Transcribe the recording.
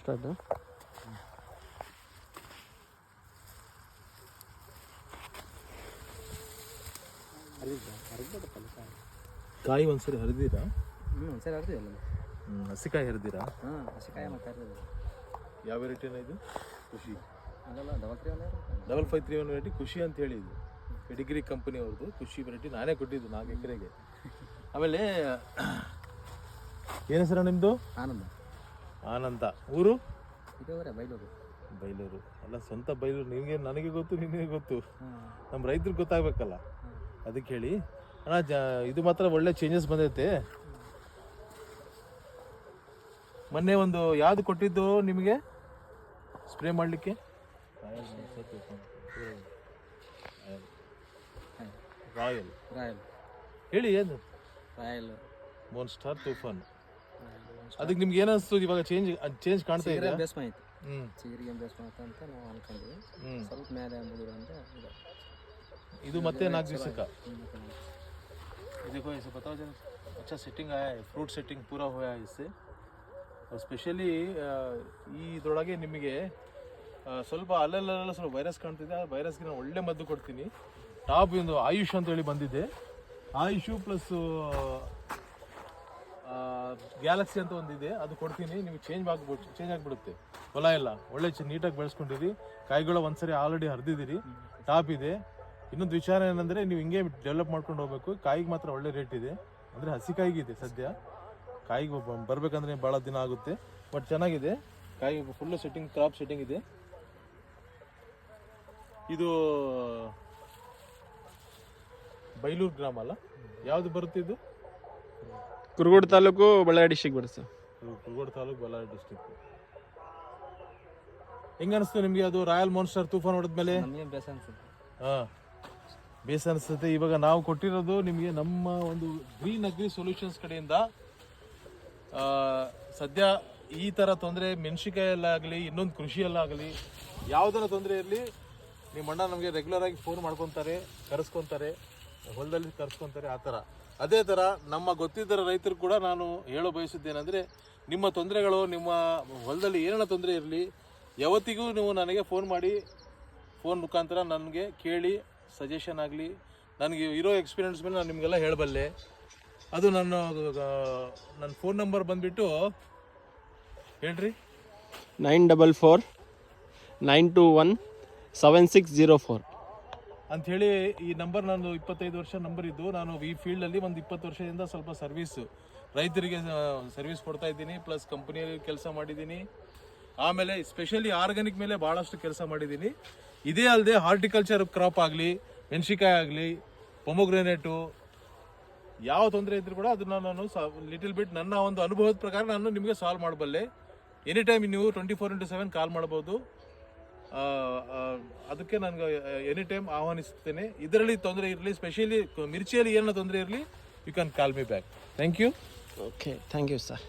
Start. ಕಾಯಿ ಒಂದ್ಸರಿ ಹರಿದಿರಾ? ಒಂದ್ಸರಿ ಹರಿದಿಲ್ಲ. ಹಸಿಕಾಯಿ ಹರಿದಿರಾ? ಹಾಂ, ಹಸಿಕಾಯಿ ಮತ್ತೆ ಹರಿದಿಲ್ಲ. ಯಾವ ವೆರೈಟಿನ ಇದು? ಖುಷಿ ಅಲ್ಲಲ್ಲ, 5531 ವೆರೈಟಿ ಖುಷಿ ಅಂತ ಹೇಳಿ. ಇದು ಪೆಡಿಗ್ರಿ ಕಂಪನಿ ಅವ್ರದ್ದು ಖುಷಿ ವೆರೈಟಿ. ನಾನೇ ಕೊಟ್ಟಿದ್ದು 4 ಎಕರೆಗೆ. ಆಮೇಲೆ ಏನು ಹೆಸರ ನಿಮ್ಮದು? ಆನಂದ. ಆನಂದ. ಊರು? ಇದವರೇ ಬೈಲೂರು. ಬೈಲೂರು ಅಲ್ಲ, ಸ್ವಂತ ಬೈಲೂರು. ನಿನಗೆ ನನಗೆ ಗೊತ್ತು, ನಿನಗೆ ಗೊತ್ತು, ನಮ್ಮ ರೈತರಿಗೆ ಗೊತ್ತಾಗಬೇಕಲ್ಲ, ಅದಕ್ಕೆ ಹೇಳಿ. ಅಣ್ಣ ಇದು ಮಾತ್ರ ಒಳ್ಳೆ ಚೇಂಜಸ್ ಬಂದೈತೆ. ಮೊನ್ನೆ ಒಂದು ಯಾವುದು ಕೊಟ್ಟಿದ್ದು ನಿಮಗೆ ಸ್ಪ್ರೇ ಮಾಡಲಿಕ್ಕೆ? ರಾಯಲ್. ರಾಯಲ್ ಹೇಳಿ, ಏನು? ರಾಯಲ್ ಮೋನ್ಸ್ಟಾರ್ ತೂಫಾನ್. ಅದಕ್ಕೆ ನಿಮ್ಗೆ ಏನಿಸ್ತು ಇವಾಗ? ಚೇಂಜ್ ಕಾಣ್ತಾ ಇದೆ. ಬೇಸ್ಮ ಆಯ್ತು. ಚಿಗುರಿಗೆ ಬೇಸ್ಮ ಆಯ್ತು ಅಂತ ನಾವು ಅನ್ಕೊಂಡ್ವಿ. ಸ್ವಲ್ಪ ಮೇಲೆ ಅಂಬುದು ಅಂದ್ರೆ ಇದು ಮತ್ತೆ 4 ದಿವಸಕ್ಕೆ. देखो ऐसे बताओ जरा, अच्छा सेटिंग आया है, फ्रूट सेटिंग पूरा हुआ है इससे. और ಸ್ಪೆಷಲಿ ಈ ಇದರೊಳಗೆ ನಿಮಗೆ ಸ್ವಲ್ಪ ಅಲ್ಲೆಲ್ಲ ಸ್ವಲ್ಪ ವೈರಸ್ ಕಾಣ್ತಿದೆ. ಆ ವೈರಸ್ಗೆ ನಾನು ಒಳ್ಳೆ ಮದ್ದು ಕೊಡ್ತೀನಿ. ಟಾಪ್ ಒಂದು ಆಯುಷ್ ಅಂತ ಹೇಳಿ ಬಂದಿದೆ. ಆಯುಷು ಪ್ಲಸ್ ಗ್ಯಾಲಕ್ಸಿ ಅಂತ ಒಂದಿದೆ, ಅದು ಕೊಡ್ತೀನಿ. ನೀವು ಚೇಂಜ್ ಆಗಿಬಿಡುತ್ತೆ. ಹೊಲ ಎಲ್ಲ ಒಳ್ಳೆ ನೀಟಾಗಿ ಬೆಳೆಸ್ಕೊಂಡಿರಿ. ಕಾಯಿಗಳು ಒಂದ್ಸರಿ ಆಲ್ರೆಡಿ ಹರಿದಿದ್ದೀರಿ, ಟಾಪ್ ಇದೆ. ಇನ್ನೊಂದು ವಿಚಾರ ಏನಂದರೆ, ನೀವು ಹಿಂಗೆ ಡೆವಲಪ್ ಮಾಡ್ಕೊಂಡು ಹೋಗ್ಬೇಕು. ಕಾಯಿಗೆ ಮಾತ್ರ ಒಳ್ಳೆ ರೇಟ್ ಇದೆ, ಅಂದರೆ ಹಸಿ ಕಾಯಿಗೆ ಇದೆ ಸದ್ಯ. ಕಾಯಿಗೆ ಬರಬೇಕಂದ್ರೆ ಭಾಳ ದಿನ ಆಗುತ್ತೆ, ಬಟ್ ಚೆನ್ನಾಗಿದೆ ಕಾಯಿ. ಫುಲ್ಲು ಸೆಟ್ಟಿಂಗ್, ಕ್ರಾಪ್ ಸೆಟ್ಟಿಂಗ್ ಇದೆ. ಇದು ಬೈಲೂರು ಗ್ರಾಮ ಅಲ್ಲ, ಯಾವುದು ಬರುತ್ತೆ ಇದು? ಕುರುಗೋಡು ತಾಲೂಕು, ಬಳ್ಳಾರಿ ಡಿಸ್ಟ್ರಿಕ್ಟ್ ಬರುತ್ತೆ ಸರ್. ಕುರುಗೋಡು ತಾಲೂಕು, ಬಳ್ಳಾರಿ ಡಿಸ್ಟ್ರಿಕ್ಟ್. ಹೆಂಗೆ ಅನಿಸ್ತು ನಿಮಗೆ ಅದು ರಾಯಲ್ ಮಾನ್ಸ್ಟರ್ ತೂಫಾನ್ ಹೊಡೆದ್ಮೇಲೆ? ಹಾಂ, ಬೇಸ ಅನಿಸುತ್ತೆ. ಇವಾಗ ನಾವು ಕೊಟ್ಟಿರೋದು ನಿಮಗೆ ನಮ್ಮ ಒಂದು ಗ್ರೀನ್ ಅಗ್ರಿ ಸೊಲ್ಯೂಷನ್ಸ್ ಕಡೆಯಿಂದ. ಸದ್ಯ ಈ ಥರ ತೊಂದರೆ ಮೆಣಸಿಕಾಯಲ್ಲಾಗಲಿ, ಇನ್ನೊಂದು ಕೃಷಿಯಲ್ಲಾಗಲಿ, ಯಾವುದರ ತೊಂದರೆ ಇರಲಿ, ನಿಮ್ಮ ಅಣ್ಣ ನಮಗೆ ರೆಗ್ಯುಲರಾಗಿ ಫೋನ್ ಮಾಡ್ಕೊತಾರೆ, ಕರೆಸ್ಕೊತಾರೆ, ಹೊಲದಲ್ಲಿ ಕರೆಸ್ಕೊತಾರೆ. ಆ ಥರ ಅದೇ ಥರ ನಮ್ಮ ಗೊತ್ತಿದ್ದರ ರೈತರು ಕೂಡ ನಾನು ಹೇಳೋ ಬಯಸಿದ್ದೇನೆಂದರೆ, ನಿಮ್ಮ ತೊಂದರೆಗಳು, ನಿಮ್ಮ ಹೊಲದಲ್ಲಿ ಏನೇನೋ ತೊಂದರೆ ಇರಲಿ, ಯಾವತ್ತಿಗೂ ನೀವು ನನಗೆ ಫೋನ್ ಮಾಡಿ, ಫೋನ್ ಮುಖಾಂತರ ನನಗೆ ಕೇಳಿ, ಸಜೆಷನ್ ಆಗಲಿ, ನನಗೆ ಇರೋ ಎಕ್ಸ್ಪೀರಿಯನ್ಸ್ ಮೇಲೆ ನಾನು ನಿಮಗೆಲ್ಲ ಹೇಳಬಲ್ಲೆ. ಅದು ನನ್ನ ಫೋನ್ ನಂಬರ್ ಬಂದುಬಿಟ್ಟು ಹೇಳ್ರಿ, 94917604 ಅಂಥೇಳಿ. ಈ ನಂಬರ್ ನಾನು 25 ವರ್ಷ ನಂಬರ್ ಇದ್ದು, ನಾನು ಈ ಫೀಲ್ಡಲ್ಲಿ ಒಂದು 20 ವರ್ಷದಿಂದ ಸ್ವಲ್ಪ ರೈತರಿಗೆ ಸರ್ವಿಸ್ ಕೊಡ್ತಾ ಇದ್ದೀನಿ. ಪ್ಲಸ್ ಕಂಪ್ನಿಯಲ್ಲಿ ಕೆಲಸ ಮಾಡಿದ್ದೀನಿ. ಆಮೇಲೆ ಸ್ಪೆಷಲಿ ಆರ್ಗ್ಯಾನಿಕ್ ಮೇಲೆ ಭಾಳಷ್ಟು ಕೆಲಸ ಮಾಡಿದ್ದೀನಿ. ಇದೇ ಅಲ್ಲದೆ ಹಾರ್ಟಿಕಲ್ಚರ್ ಕ್ರಾಪ್ ಆಗಲಿ, ಮೆಣಸಿಕಾಯಿ ಆಗಲಿ, ಪೊಮೊಗ್ರೆನೇಟು, ಯಾವ ತೊಂದರೆ ಇದ್ರೂ ಕೂಡ ಅದನ್ನು ನಾನು ಲಿಟಲ್ ಬಿಟ್ ನನ್ನ ಒಂದು ಅನುಭವದ ಪ್ರಕಾರ ನಾನು ನಿಮಗೆ ಸಾಲ್ವ್ ಮಾಡಬಲ್ಲೆ. ಎನಿ ಟೈಮ್ ನೀವು 24x7 ಕಾಲ್ ಮಾಡ್ಬೋದು. ಅದಕ್ಕೆ ನನಗೆ ಎನಿ ಟೈಮ್ ಆಹ್ವಾನಿಸ್ತೇನೆ. ಇದರಲ್ಲಿ ತೊಂದರೆ ಇರಲಿ, ಸ್ಪೆಷಲಿ ಮಿರ್ಚಿಯಲ್ಲಿ ಏನೋ ತೊಂದರೆ ಇರಲಿ, you can call me back. Thank you. Okay, thank you sir.